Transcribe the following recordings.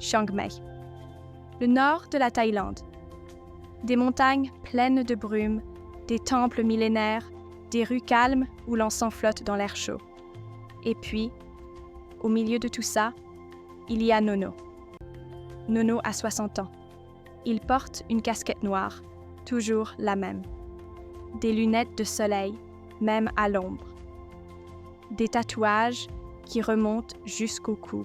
Chiang Mai. Le nord de la Thaïlande. Des montagnes pleines de brume, des temples millénaires, des rues calmes où l'encens flotte dans l'air chaud. Et puis, au milieu de tout ça, il y a Nono. Nono a 60 ans. Il porte une casquette noire, toujours la même. Des lunettes de soleil, même à l'ombre. Des tatouages qui remontent jusqu'au cou.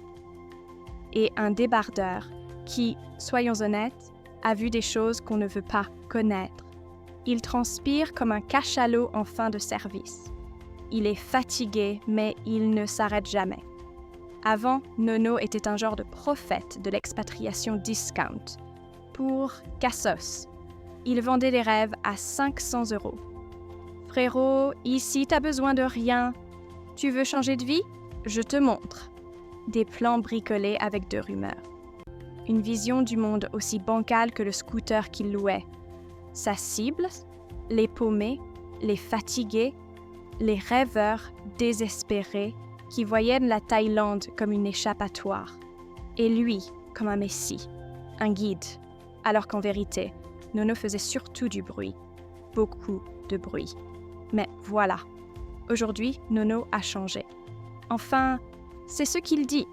Et un débardeur qui, soyons honnêtes, a vu des choses qu'on ne veut pas connaître. Il transpire comme un cachalot en fin de service. Il est fatigué, mais il ne s'arrête jamais. Avant, Nono était un genre de prophète de l'expatriation discount. Pour Cassos, il vendait des rêves à 500 €. Frérot, ici t'as besoin de rien. Tu veux changer de vie? Je te montre. Des plans bricolés avec de rumeurs. Une vision du monde aussi bancale que le scooter qu'il louait. Sa cible, les paumés, les fatigués, les rêveurs désespérés qui voyaient la Thaïlande comme une échappatoire. Et lui comme un messie, un guide. Alors qu'en vérité, Nono faisait surtout du bruit. Beaucoup de bruit. Mais voilà, aujourd'hui, Nono a changé. Enfin, c'est ce qu'il dit.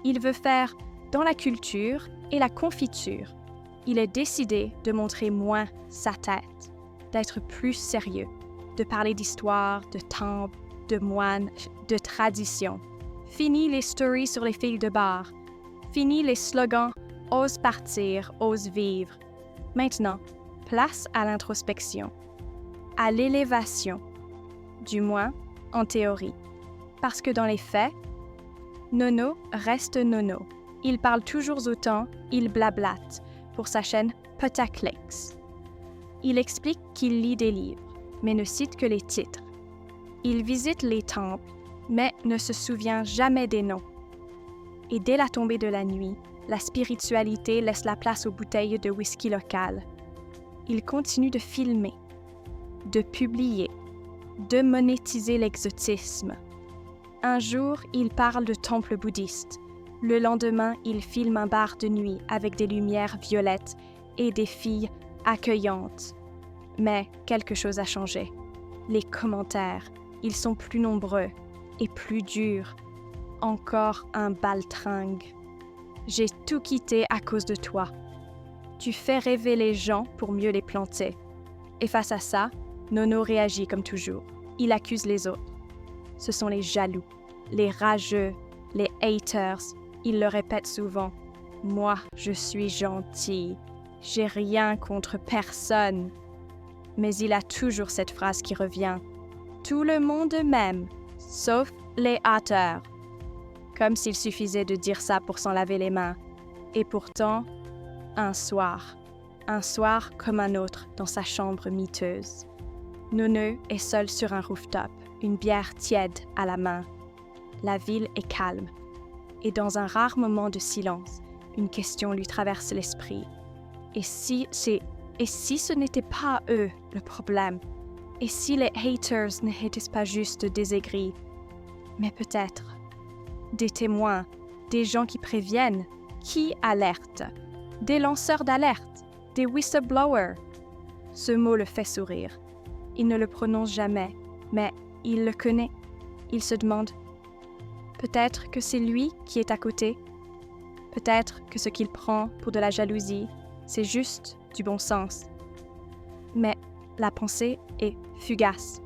Il veut faire dans la culture et la confiture. Il est décidé de montrer moins sa tête, d'être plus sérieux, de parler d'histoire, de temples, de moines, de tradition. Fini les stories sur les filles de bar. Fini les slogans « Ose partir, ose vivre ». Maintenant, place à l'introspection, à l'élévation, du moins en théorie. Parce que dans les faits, Nono reste Nono. Il parle toujours autant, il blablate pour sa chaîne Putaclics. Il explique qu'il lit des livres, mais ne cite que les titres. Il visite les temples, mais ne se souvient jamais des noms. Et dès la tombée de la nuit, la spiritualité laisse la place aux bouteilles de whisky local. Il continue de filmer, de publier, de monétiser l'exotisme. Un jour, il parle de temple bouddhiste. Le lendemain, il filme un bar de nuit avec des lumières violettes et des filles accueillantes. Mais quelque chose a changé. Les commentaires, ils sont plus nombreux et plus durs. Encore un baltringue. J'ai tout quitté à cause de toi. Tu fais rêver les gens pour mieux les planter. Et face à ça, Nono réagit comme toujours. Il accuse les autres. Ce sont les jaloux, les rageux, les haters. Il le répète souvent. Moi, je suis gentil. J'ai rien contre personne. Mais il a toujours cette phrase qui revient. Tout le monde m'aime, sauf les haters. Comme s'il suffisait de dire ça pour s'en laver les mains. Et pourtant, un soir comme un autre dans sa chambre miteuse. Nono est seul sur un rooftop, une bière tiède à la main. La ville est calme. Et dans un rare moment de silence, une question lui traverse l'esprit. Et si ce n'était pas eux le problème? Et si les haters n'étaient pas juste des aigris? Mais peut-être des témoins, des gens qui préviennent, qui alertent, des lanceurs d'alerte, des whistleblowers. Ce mot le fait sourire. Il ne le prononce jamais, mais il le connaît. Il se demande, peut-être que c'est lui qui est à côté. Peut-être que ce qu'il prend pour de la jalousie, c'est juste du bon sens. Mais la pensée est fugace.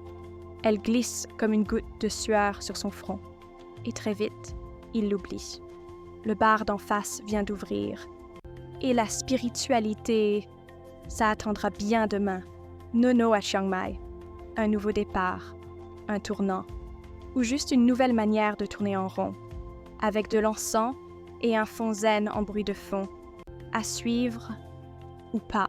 Elle glisse comme une goutte de sueur sur son front. Et très vite, il l'oublie. Le bar d'en face vient d'ouvrir. Et la spiritualité, ça attendra bien demain. Nono à Chiang Mai. Un nouveau départ, un tournant, ou juste une nouvelle manière de tourner en rond, avec de l'encens et un fond zen en bruit de fond, à suivre ou pas.